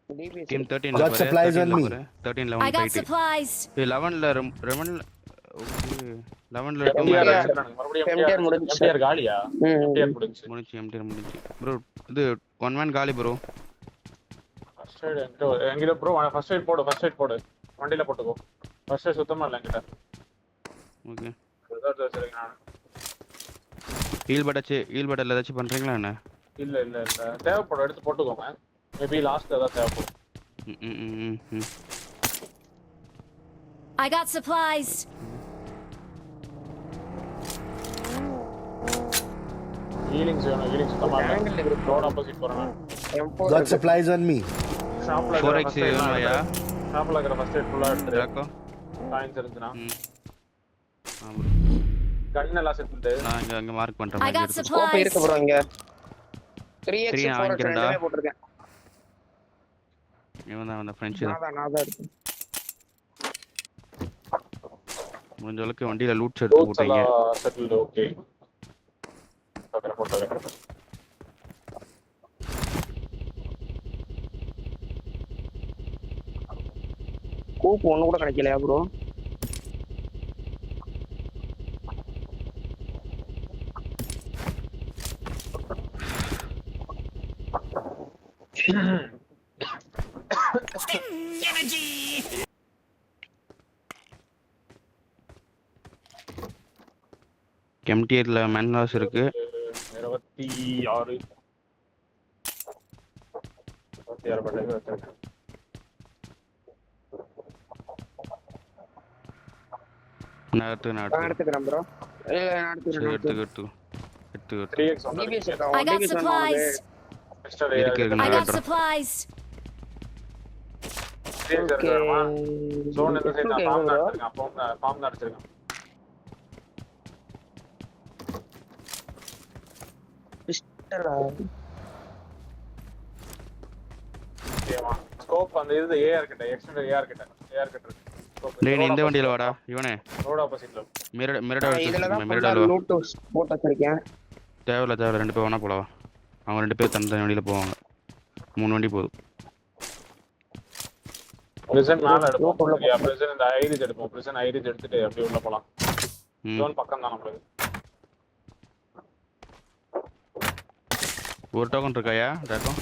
DBS team இருக்கு. 13 Got பாரு supplies on 13 me. பாரு 13 I 11 got ஃபைட் supplies. 11ல ரெமன்ல ஓகே 11ல MTR டூ மேல அடிச்சிட்டானுங்க. மறுபடியும் MTR முடிஞ்சுச்சு. MTR காலியா? ம். MTR முடிஞ்சுச்சு. முடிஞ்சு எம்டி முடிஞ்சு ப்ரோ இது ஒன் மேன் காலி ப்ரோ ஃபர்ஸ்ட் எய்ட் என்கிட்ட ப்ரோ ஃபர்ஸ்ட் எய்ட் போடு வண்டியில போட்டுக்கோ. ஃபர்ஸ்ட் எய்ட் சுத்தமா இல்ல என்கிட்ட. ஓகே ரிசர்வ் வச்சிருக்கேன் நான். ஹீல் பட்டல ஏதாச்சும் பண்றீங்களா என்ன இல்ல தேவைப்படும் எடுத்து போட்டுக்கோங்க. மேபி லாஸ்ட்ல ஏதாவது தேவைப்படும். ம் I got supplies. ஹீலிங்ஸ் வேணும். ஹீலிங்ஸ் சுத்தமா இல்ல. Angle இருக்கு. ரோட் ஆப்போசிட் போறேன் நான். M4 Got இருக்கு. supplies on me. ஷாப்ல 4x வேணுமாயா ஷாப்ல இருக்கிற ஃபர்ஸ்ட் எய்ட் ஃபுல்லா எடுத்துரு. ராக்கோ காயின்ஸ் இருந்துச்சுனா ஆ ப்ரோ கன் எல்லாம் செட் பண்ணிட்டு நான் அங்க மார்க் பண்றேன் I got எடுத்து Scope supplies. இருக்கு ப்ரோ இங்க. 3x 3 நான் 4x வாங்கிக்கிறேன்டா. ரெண்டுமே போட்டுருக்கேன். இவன் தான் ஃப்ரெண்ட்ஸ் தான் நான் தான் இருக்கு. முடிஞ்ச அளவுக்கு வண்டியில லூட்ஸ் எடுத்து ரூட்ஸ் போட்டீங்க எல்லாம் செட்டில்டு. ஓகே போட்டுறேன். கூப் ஒண்ணு கூட கிடைக்கலையா ப்ரோ? எம்டிஆர்ல மேன் லாஸ் இருக்கு 26 பட்டது வச்சிருக்கேன். நான் எடுத்துக்கிறேன் ப்ரோ. இல்ல நான் எடுத்துக்கிறேன். எடுத்து 3x DBS இருக்கா? I got DBS வேணுமா supplies. எக்ஸ்ட்ரா இருக்கு, இருக்கு. I got Order. supplies. Okay. Zone இந்த சைடு நான் ஃபார்ம் ப்ரோ. அடிச்சிருக்கேன். ஃபார்ம் அடிச்சிருக்கேன். பிஸ்டலா? ஓகேவா ஸ்கோப் அந்த இது ஏஆர் கிட்ட எக்ஸ்டெண்டட் ஏஆர் கிட்ட இருக்கு. டேய் நீ இந்த வண்டியில வாடா இவனே ரோட் ஆப்போசிட்ல. மிரடா இதுல தான் மிரடா லூட் போட்டு வச்சிருக்கேன். தேவையில்ல ரெண்டு பேர் வேணா போலாம் அவங்க ரெண்டு பேர் தனி வண்டியில போவாங்க 3 வண்டி போதும் பிரிசன் மேல எடுப்போம். பிரிசன் இந்த ஐரிஸ் எடுப்போம். பிரிசன் ஐரிஸ் எடுத்துட்டு அப்படியே உள்ள போலாம். ஜோன் பக்கம் தான் நம்மளுக்கு. ஒரு டோக்கன் இருக்காயா டேக்கம்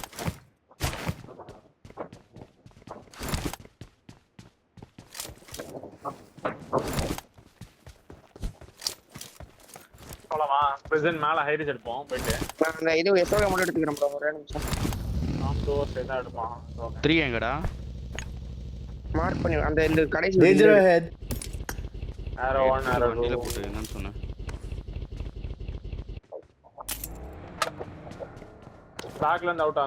போலாமா? பிரிசன் மேல ஐரிஸ் எடுப்போம் போயிட்டு. நான் அந்த இது எஸ்ஓக மட்டும் எடுத்துக்கிறேன் ப்ரோ. ஒரே நிமிஷம். நாம் டோர் சைடு தான் எடுப்போம். 3 எங்கடா மார்க் பண்ணி அந்த இந்த கடைசி Danger ahead. ஆரோ 1 ஆரோ வண்டியில 2 போட்டு என்னன்னு சொன்னேன் பேக்ல இருந்து அவுட்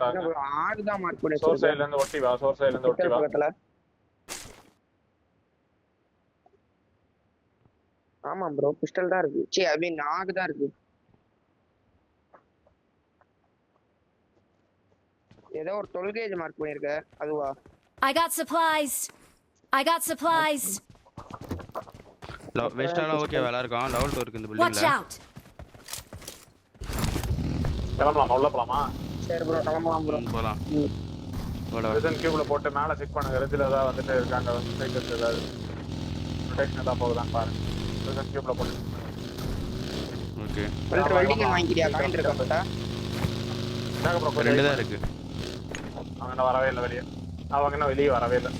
ஆங்க. ஆறு தான் மார்க் பண்ணி சோர் வச்சிருக்கேன். சைடுல இருந்து ஒட்டி வா. பக்கத்துல. ஆமா ப்ரோ பிஸ்டல் தான் இருக்கு. சீ ஐ மீன் நாக் தான் இருக்கு. ஏதோ ஒரு 12 கேஜ் மார்க் பண்ணிருக்க அதுவா? I got supplies. வெஸ்டால ஓகே வேலை இருக்கும் லெவல் 2 இருக்கு இந்த Watch பில்டிங்ல out. கிளம்பலாமா? உள்ள போலாமா? சரி ப்ரோ கிளம்பலாம் ப்ரோ. போலாம் போடா பிரிசன் கியூப்ல போட்டு மேல செக் பண்ணுங்க. ரெஜில ஏதாவது வந்துட்டு இருக்காங்க. வந்து சைக்கிள்ஸ் ஏதாவது ப்ரொடெக்ஷன் ஏதாவது போகுதான்னு பாருங்க. பிரிசன் கியூப்ல போட்டு ஓகே வெல்டிங் வாங்கிட்டியா? காயின் இருக்கா பட்டா? ப்ரோ ரெண்டு தான் இருக்கு அவங்க இன்னும் வரவே இல்லை வெளியே. அவங்க இன்னும் வெளியே வரவே இல்லை.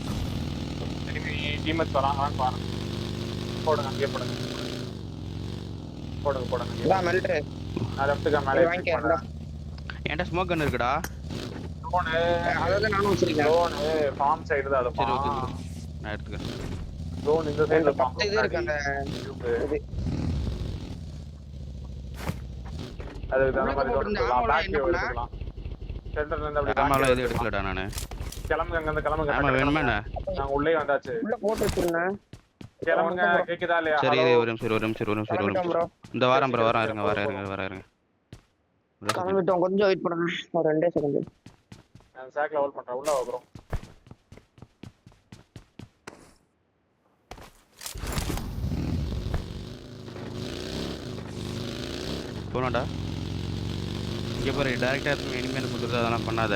திரும்பி டீமேட்ஸ் வராங்களான்னு பாருங்க. போடுங்க அங்கேயே போடுங்க. இதான் மெல்ட். நான் லெஃப்ட்டுக்கு மேலே வாங்கிக்கிறேன்டா. என்கிட்ட ஸ்மோக் கன் இருக்குடா லோனு அதாவது நானும் வச்சிருக்கேன். லோனு ஃபார்ம் சைடு தான் சரி ஓகே இருப்பான். நான் எடுத்துக்கிறேன் லோன் இந்த சைடு அந்த இருப்பான். 10 இது இருக்கு அந்த இது. அதுக்கு தகுந்த மாதிரி உள்ள போட்டு எடுத்துக்கலாம். ஆமாம் பேக் என்ன பண்ண? எடுத்துக்கலாம். சென்டர்ல இருந்து அப்படி ஆமாலாம் back எதுவும் எடுக்கலடா நானு கிளம்புங்க அங்கிருந்து கிளம்புங்க. ஆமா வேணுமா என்ன நாங்க உள்ளே வந்தாச்சு. உள்ள போட்டு வச்சிருந்தேன். கிளம்புங்க. கேக்குதா இல்லையா? சரி ஹலோ. ஒரு நிமிஷம் கிளம்பிட்டோம் ப்ரோ. இந்த வாரம் ப்ரோ இருங்க கிளம்பிட்டோம். கொஞ்சம் வெயிட் பண்ணுங்க. ஒரு 2 செகண்ட். நான் சாக்ல ஹோல்ட் பண்றேன். உள்ள வா ப்ரோ. போனடா இங்க பாரு டைரக்டா இனிமேல் கொடுக்குறது அதெல்லாம் பண்ணாத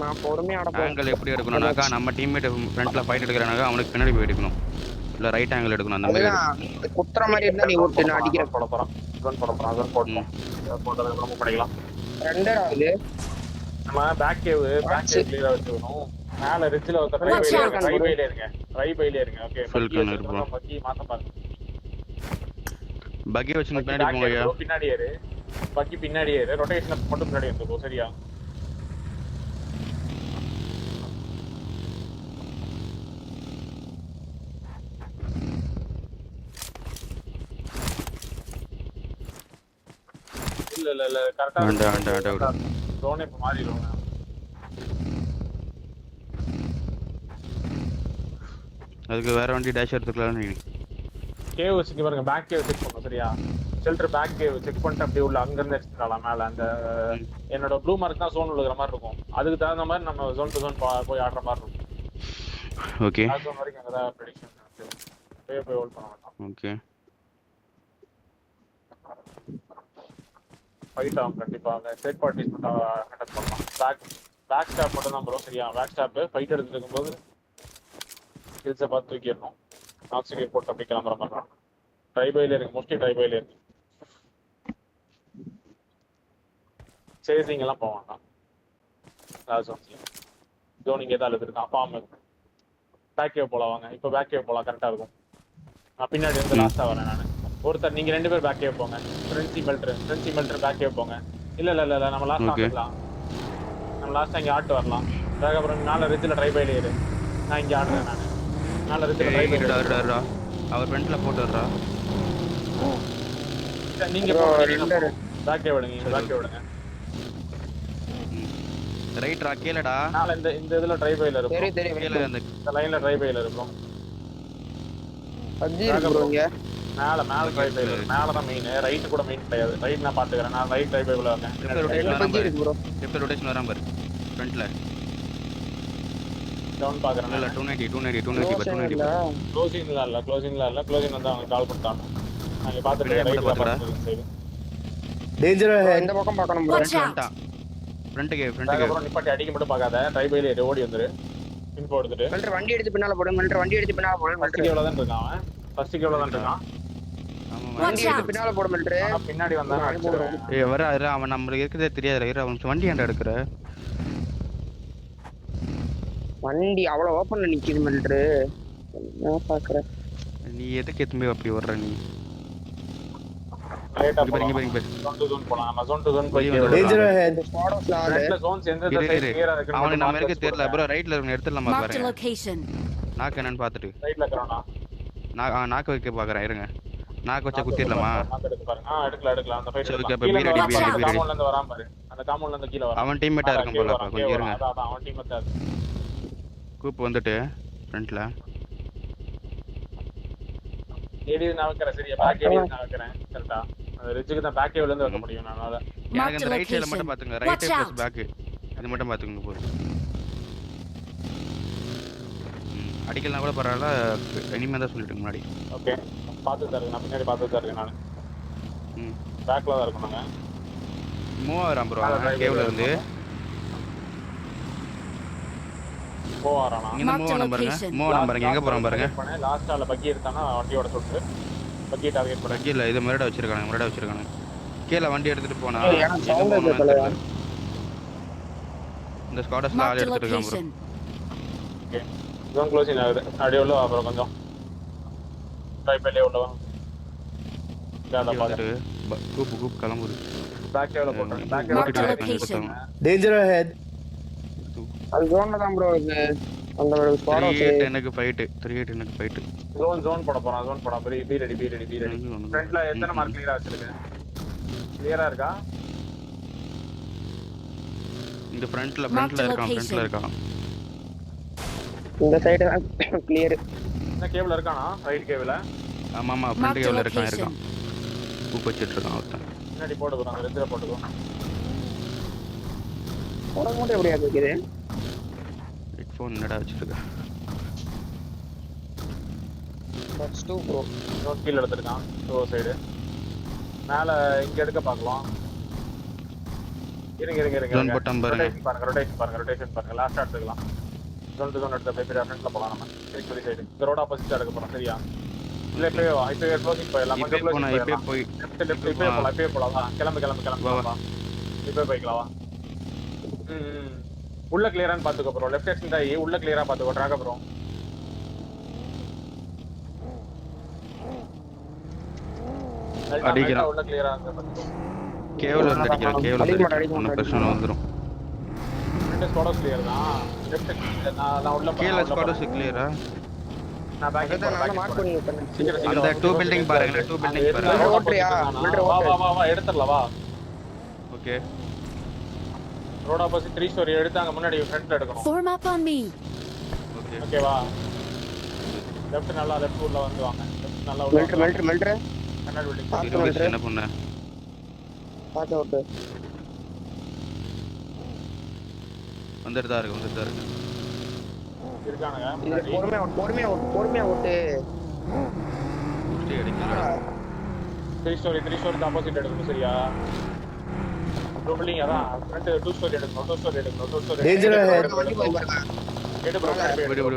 நான் பொறுமையா அடப்பேன். ஆங்கிள் எப்படி எடுக்கணும்னாக்கா நம்ம டீம்மேட் ஃப்ரண்ட்ல ஃபைட் எடுக்கிறானாக்கா அவனுக்கு பின்னாடி போய் எடுக்கணும். இல்ல ரைட் ஆங்கிள் எடுக்கணும். அந்த மாதிரி அதுதான் குத்துற மாதிரி இருந்தா நீ ஓட்டு நான் அடிக்கிறேன். போட போறோம் போட்டோம் போட்டதுக்கு அப்புறம் படிக்கலாம். ரெண்டர் ஆகுது. நம்ம பேக் கேவ் கிளியரா வச்சுக்கணும். மேல ரிட்ஜ்ல ஒரு ரைபைல இருங்க ஓகே பக்கி மாத்த பாருங்க. பக்கி வச்சு பின்னாடி போங்கயா. பின்னாடி ஏறு பக்கி பின்னாடி ஏறு ரொட்டேஷன் மட்டும் பின்னாடி வந்துரும். சரியா இல்ல கரெக்ட்டா ஜோன் இப்ப மாறிடுவோம். அதுக்கு வேற வண்டி டேஷ் எடுத்துக்கலாம். நீ கேவ் வச்சுக்க பாருங்க. பேக் கேவ் செக் பண்ணுங்க. சரியா ஷெல்டர் பேக் கேவ் செக் பண்ணிட்டு அப்படியே உள்ள அங்க இருந்து எக்ஸ்ட்ரா மேல அந்த என்னோட ப்ளூ மார்க் தான் ஜோன் உள்ள மாதிரி இருக்கும். அதுக்கு தகுந்த மாதிரி நம்ம ஜோன் டு ஜோன் போய் ஆடுற மாதிரி இருக்கும். ஓகே ஜோன் வரைக்கும் அங்க தான் ப்ரெடிக்ஷன் போய் ஹோல்ட் பண்ண மாட்டோம். ஓகே ஃபைட் ஆகும் கண்டிப்பா. செட் பார்ட்டிஸ் மட்டும் கண்டக்ட் பண்ணலாம். பேக் ஸ்டாப் மட்டும் தான் ப்ரோ. சரியா பேக் ஸ்டாப் ஃபைட் எடுத்துட்டு இருக்கும்போது ஸ்கில்ஸை பார்த்து தூக்கிடணும். ஆக்சிஜன் போட்டு அப்படி கிளம்புற மாதிரி ட்ரைபைல இருக்கு. மோஸ்ட்லி ட்ரைபைல இருக்கு. சேசிங் எல்லாம் போக வேண்டாம். ஜோன் இங்கே தான் இருக்கான். ஃபார்ம் பேக் கேவ் போல வாங்க. இப்போ பேக் கேவ் போலாம் கரெக்டாக இருக்கும். நான் பின்னாடி வந்து லாஸ்ட்டாக வரேன் நான். ஒருத்தர் நீங்க 2 பேர் பேக் கேவ் போங்க. ஃப்ரெண்ட்ஸி மெல்டர் பேக் கேவ் போங்க. இல்ல நம்ம லாஸ்ட் ஆடலாம். நம்ம லாஸ்ட் இங்க ஆட் வரலாம். அதுக்கப்புறம் மேல ரிட்ஜ்ல ட்ரைபைல ஏறு. நான் இங்க ஆடுறேன். நான் மேல ரிட்ஜ்ல ட்ரைபைல அவர் ஃப்ரண்ட்ல போட்டுறா. நீங்க போங்க. பேக் கேவ் விடுங்க. பேக் கேவ் விடுங்க. ரைட் ராக்கேலடா. மேல இந்த இதுல ட்ரைபைல இருக்கும். தெரியும் கீழ அந்த லைன்ல ட்ரைபைல இருக்கும். பஜ்ஜி இருக்கு ப்ரோ இங்க. மேல ட்ரைபைல மேல தான் மெயின். ரைட் கூட மெயின் கிடையாது. ரைட் நான் பாத்துக்கறேன். நான் ரைட் ட்ரைபைல வரேன். பஜ்ஜி இருக்கு ப்ரோ. லெஃப்ட் ரொட்டேஷன் வராம பாரு ஃப்ரண்ட்ல. டவுன் பாக்குறேன். இல்ல 290 290 க்ளோசிங்ல இல்ல க்ளோசிங் வந்து அவங்க கால் பண்ணிட்டாங்க. நாங்க பாத்துட்டு ரைட்ல பாத்துட்டு டேஞ்சர் இந்த பக்கம் பார்க்கணும் ப்ரோ. ஃப்ரண்ட்க்கு அப்புறம் நிப்பாட்டி அடிக்க மட்டும் பார்க்காத. ட்ரைபைல ஓடி வந்துரு. இன்ஃபோ எடுத்துட்டு மெல்டர் வண்டி எடுத்து பின்னால போடு. ஃபர்ஸ்ட் கேவ்ல தான் இருக்கான் அவன். ஃபர்ஸ்ட் கேவ்ல தான் இருக்கான். ஆமா வண்டி எடுத்து பின்னால போடு மெல்டர். பின்னாடி வந்தானே அடிச்சிடுவேன். ஏய் வர அவன் நம்மளுக்கு இருக்கதே தெரியாதுல. அவன் வண்டி ஏன்டா எடுக்கற? வண்டி அவ்வளவு ஓபன்ல நிக்குது மெல்டர். நான் பாக்குறேன். நீ எதுக்கு எதுமே அப்படி வர்ற நீ? ரைட்டா பாருங்க ஜோன் டு ஜோன் போலாம். நம்ம ஜோன் டு ஜோன் போய் டேஞ்சர் அஹெட். ஸ்குவாட்ஸ்ல ஆளு. ரெண்டு ஜோன்ஸ் எந்த சைடு கிளியரா இருக்கு. அவனுக்கு நம்ம இருக்க தெரியல ப்ரோ. ரைட்ல இருக்க எடுத்துடலாமா Marked a பாருங்க. location. நாக்கு என்னன்னு பாத்துட்டு ரைட்ல இருக்கறனா. நாக்கு வைக்க பாக்குறேன். இருங்க. நாக்கு வச்சா குத்திரலாமா? நாக்கு எடுத்து பாருங்க. எடுக்கலாம். அந்த ஃபைட் சரி, எடுக்கலாம். இப்ப பீரடி காம்பவுண்ட்ல இருந்து வராம பாரு. அந்த காம்பவுண்ட்ல இருந்து கீழ வரான். அவன் டீம்மேட்டா இருக்கும் போல. கொஞ்சம் இருங்க. அதான் அவன் டீம் தான். கூப் வந்துட்டு ஃப்ரண்ட்ல ஏடி நான் வைக்கிறேன். சரியா பேக் ஏடி நான் வைக்கிறேன். கரெக்ட்டா அந்த ரிட்ஜுக்கு தான் பேக் கேவ்ல இருந்து வைக்க முடியும். நானால எனக்கு Marked அந்த a ரைட் சைடுல மட்டும் location. பாத்துங்க. Right Watch plus out. Back இது மட்டும் பாத்துங்க போதும். அடிக்கலாம் கூட பரவாயில்ல. இனிமே தான் சொல்லிட்டு முன்னாடி. ஓகே பாத்து தரேன். நான் பின்னாடி பாத்து தரேன். நான் பேக்ல தான் இருக்கணும். நாங்க மூவ் ஆறோம் ப்ரோ. கேவ்ல இருந்து போவாரானா. இங்க மூவ் நம்பருங்க. மூவ் நம்பருங்க. எங்க போறோம் பாருங்க. லாஸ்டால பக்கி எடுத்தானா வண்டியோட சுட்டு பக்கி டார்கெட் பண்ணி பக்கி இல்ல. இது முரட வச்சிருக்காங்க. கீழ வண்டி எடுத்துட்டு போனா எனக்கு சவுண்ட் கேட்கல. இந்த ஸ்குவாட்ஸ்ல ஆள் Marked a எடுத்துட்டு இருக்காங்க bro. location. Okay zone closing ஆகுது. அப்படியே உள்ள அப்புறம் கொஞ்சம் ட்ரைபைலே உள்ள வா. ஜாடா பாத்து கூப் கிளம்புது. பேக் கேவ்ல போட்டு பேக் Marked a கேவ்ல location. Danger ahead. அது ஜோன்ல தான் ப்ரோ இருக்கு. அந்த ஸ்குவாட் 38 எனக்கு ஃபைட். ஜோன் போட போறோம். ஜோன் போட பி ரெடி. ஃப்ரண்ட்ல எத்தனை மார்க் கிளியரா வச்சிருக்கேன்? கிளியரா இருக்கா? இந்த ஃப்ரண்ட்ல Marked a இருக்கான். location. இந்த சைடு கிளியர். என்ன கேவ்ல இருக்கானா? ரைட் கேவ்ல ஆமா ஃப்ரண்ட் Marked a கேவ்ல location. இருக்கான். கூப் வச்சிட்டு இருக்கான் ஒருத்தன். பின்னாடி போட்டுக்கோ. அந்த ரெட்ல போட்டுக்கோ. போட மட்டும் எப்படியா இருக்குது? ஹெட்ஃபோன் என்னடா வச்சிருக்க? That's 2 bro. ஜோன் கீழ எடுத்துட்டான். சைடு மேல இங்க எடுக்க பார்க்கலாம். இருங்க Zone bottom பாருங்க. ரொட்டேஷன் பாருங்க லாஸ்ட் எடுத்துக்கலாம். ஜோன் டு ஜோன் எடுத்து அப்படியே ஃப்ரண்ட்ல போலாம் நம்ம. திருப்பதி சைடு இந்த ரோட் ஆப்போசிட் எடுக்க போறோம் சரியா? இல்ல இப்பவே வா, இப்பவே க்ளோசிங் போயிடலாம். கொஞ்சம் இப்பவே க்ளோசிங் போனா இப்பவே போயிடலாம். போய் லெஃப்ட் இப்பவே போலாம் வா. கிளம்பு வா. இப்பவே போய்க்கலாம் வா. உள்ள கிளியரான்னு பாத்துக்கோ ப்ரோ. லெஃப்ட் ஹேண்ட் சைடு உள்ள கிளியரா பாத்துக்கோ ட்ராக் ப்ரோ. அடிக்கிறான். உள்ள கிளியரா இருக்கு பாத்துக்கோ. கேவல வந்து அடிக்கிறான். கேவல வந்து அடிக்கிறான். ஒன்னும் பிரச்சனை வந்துரும். ரெண்டு ஸ்குவாட்ஸ் கிளியர் தான். லெஃப்ட் நான் உள்ள கீழ ஸ்குவாட்ஸ் கிளியரா? நான் பேக் நான் மார்க் பண்ணி விட்டேன். சீக்கிரம் அந்த 2 பில்டிங் பாருங்க. 2 பில்டிங் பாருங்க. ஓட்றியா? வா எடுத்துறலாம் வா. ஓகே. ரோட் ஆப்போசிட் 3 ஸ்டோரி எடுத்து அங்க முன்னாடி ஃப்ரண்ட்ல எடுக்கணும். Form up on me. Okay. ஓகேவா? லெஃப்ட் நல்லா லெஃப்ட் உள்ள வந்து வாங்க. லெஃப்ட் நல்லா உள்ள மெல்ட்ரு கண்ணாடி பில்டிங் இருபது என்ன பண்ண? பாத்து ஓட்டு. வந்துட்டு தான் இருக்கு. இருக்கானுங்க இது முன்னாடி. பொறுமையா ஓட்டு. ஸ்டே அடிக்கலாம். 3 ஸ்டோரி ஆப்போசிட் எடுக்கணும் சரியா? பில்டிங் அதான் ஃப்ரண்ட் 2 ஸ்டோரி எடுக்கணும். 2 ஸ்டோரி Danger ahead. எடு ப்ரோ.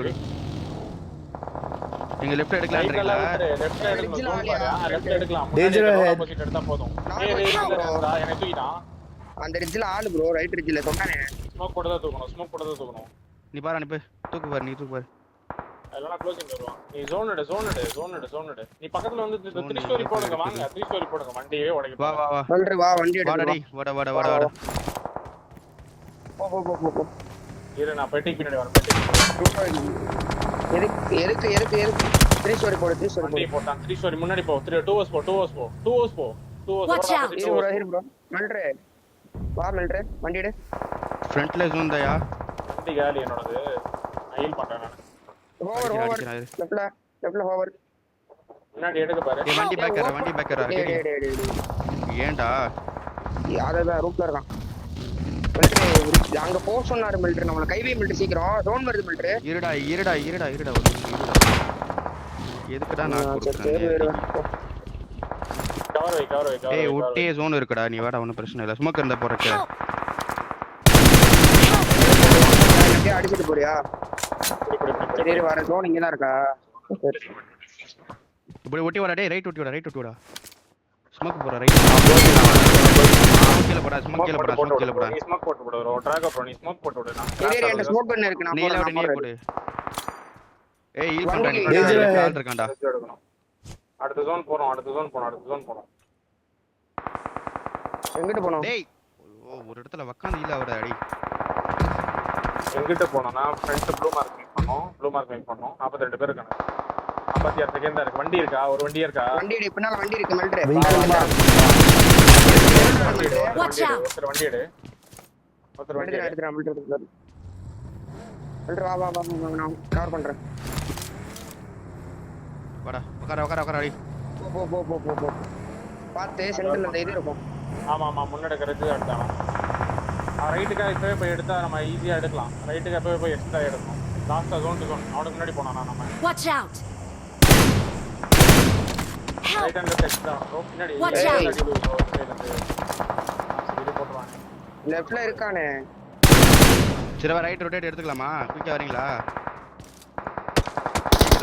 விடு. நீங்க லெஃப்ட் எடுக்கலாம்ன்றீங்களா? லெஃப்ட் எடுக்கலாம். Danger ahead. ஆப்போசிட் எடுத்தா போதும். என்ன தூக்கிட்டான். அந்த ரிட்ஜ்ல ஆளு ப்ரோ, ரைட் ரிட்ஜ்ல சொன்னானே. ஸ்மோக் போட்டு தான் தூக்கணும். நீ பாரு அனுப்பு. தூக்கு பாரு. இல்லனா க்ளோசிங் வருவான். நீ ஜோன் எடு. நீ பக்கத்துல வந்து 3 ஸ்டோரி போடுங்க வாங்க. 3 ஸ்டோரி போடுங்க. வண்டியே உடைக்க வா. மெல்ட்ரு வா, வண்டி எடுத்து வாடா வா. டேய். வாடா. போ. இரு நான் பெட்டிக்கு பின்னாடி வரேன். எதுக்கு 3 ஸ்டோரி போடு. வண்டி போட்டான். 3 ஸ்டோரி முன்னாடி போ. 2 ஹவர்ஸ் போ. Watch out. இரு ப்ரோ. மெல்ட்ரு வா, மெல்ட்ரு வண்டி எடு. ஃப்ரண்ட்ல ஜோன் தாயா? வண்டி காலி என்னோடது. நான் ஹீல் பண்றேன் நான். ஓவர் லெஃப்ட்ல ஓவர். முன்னாடி எடுக்க பாரு. ஏய் வண்டி பேக்கரா. ஏன்டா? அததான் ரூட்ல இருக்கான். மெல்ட்ரு அங்க போ சொன்னாரு மெல்ட்ரு. நம்மள கைவே மெல்ட்ரு சீக்கிரம். ஜோன் வருது மெல்ட்ரு. இருடா. எதுக்குடா நான் கொடுக்குறேன்? கவர் வை. ஏய் ஒட்டே ஜோன் இருக்குடா. நீ வாடா, ஒன்றும் பிரச்சனை இல்லை. ஸ்மோக் இருந்தா போறக்கு. அப்படியே அடிச்சிட்டு போறியா? சரி வர ஜோன் இங்க தான் இருக்கா? இப்படி ஒட்டி வாடா டேய். ரைட் ஒட்டி வாடா. ஸ்மோக் போற ரைட். ஸ்மோக் கீழ போடா. நீ ஸ்மோக் போட்டு விடு. ட்ராக் அப் நீ ஸ்மோக் போட்டு விடு. நான் சரி என்கிட்ட ஸ்மோக் கன் இருக்கு. நான் நீ போடு. ஏய் ஹீல் பண்றேன். Danger ahead. ஆள் இருக்கான்டா. எடுக்கணும். அடுத்த ஜோன் போறோம். எங்கிட்டு போனோம்? டேய் ஒரு இடத்துல உட்கார்ந்து ஹீல் ஆவடா டேய். எங்கிட்ட போனோம்னா ஃப்ரண்ட் ப்ளூ மார்க் மேக் பண்ணோம். 42 பேர் இருக்காங்க. 56 செகண்ட் தான் இருக்கு. வண்டி இருக்கா? ஒரு வண்டி இருக்கா? வண்டி எடு. பின்னால வண்டி இருக்கு மெல்ட்ரு. Watch out. ஒருத்தர் வண்டி எடு. எடுத்துறேன் மெல்ட்ரு வா. நான் கவர் பண்றேன். வாடா உட்கார டேய். போ. பாத்து சென்டர்ல அந்த இது இருக்கும். ஆமா முன்னாடி இருக்கிறது எடுத்தானா. ரைட்டுக்கா இப்பவே போய் எடுத்தா நம்ம ஈஸியா எடுக்கலாம். ரைட்டுக்கா இப்பவே போய் எக்ஸ்ட்ரா எடுக்கணும். லாஸ்டா ஜோன் அவனுக்கு முன்னாடி போனானா நம்ம. Watch out. Right hand extra பின்னாடி. Watch out. இது போடுவாங்க. லெஃப்ட்ல இருக்கானே. சரி வா, ரைட் ரொட்டேட் எடுத்துக்கலாமா? குயிக்கா வரீங்களா?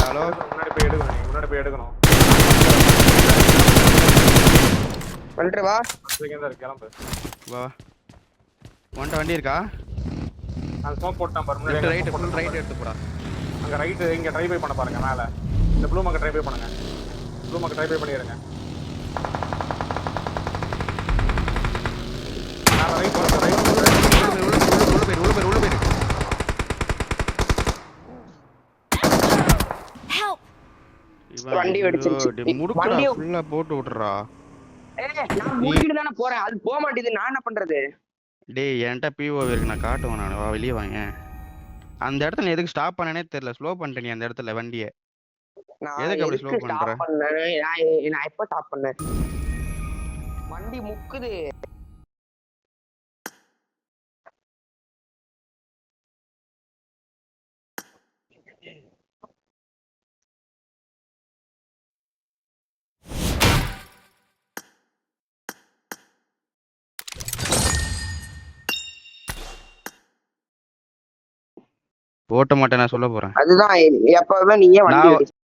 ஹலோ முன்னாடி போய் எடுக்கணும். மெல்ட்ரு வா. செகண்ட் தான் இருக்கு. கிளம்பு. வா. வண்டி இருக்கா? நான் ஸ்மோக் போட்டான் பாரு. லெஃப்ட் முன்னாடி ரைட் ரைட் எடுத்து போடா. அங்க ரைட் இங்க ட்ரை பை பண்ண பாருங்க மேல. இந்த ப்ளூ மார்க் ட்ரை பை பண்ணுங்க. பண்ணிடுங்க. நான் ரைட் உள்ள போயிரு. Help. வண்டி வெடிச்சிருச்சு. முடுக்குடா வண்டியை ஃபுல்லா போட்டு விட்டுறா. நான் மூடிட்டு தானே போறேன். அது போக மாட்டேது. நான் என்ன பண்றது? டேய் என்கிட்ட பிஓவி இருக்கு. நான் காட்டுவேன். நான் வா வெளியே வாங்க. அந்த இடத்துல எதுக்கு ஸ்டாப் பண்ணனே தெரியல. ஸ்லோ பண்ணிட்ட நீ அந்த இடத்துல வண்டியை. எதுக்கு அப்படி ஸ்லோ பண்ற? நான் எப்ப ஸ்டாப் பண்ணேன்? வண்டி முக்குது. ஓட்ட மாட்டேன் நான் சொல்ல போறேன் அதுதான் எப்பவுமே நீயே வண்டி நான் எடு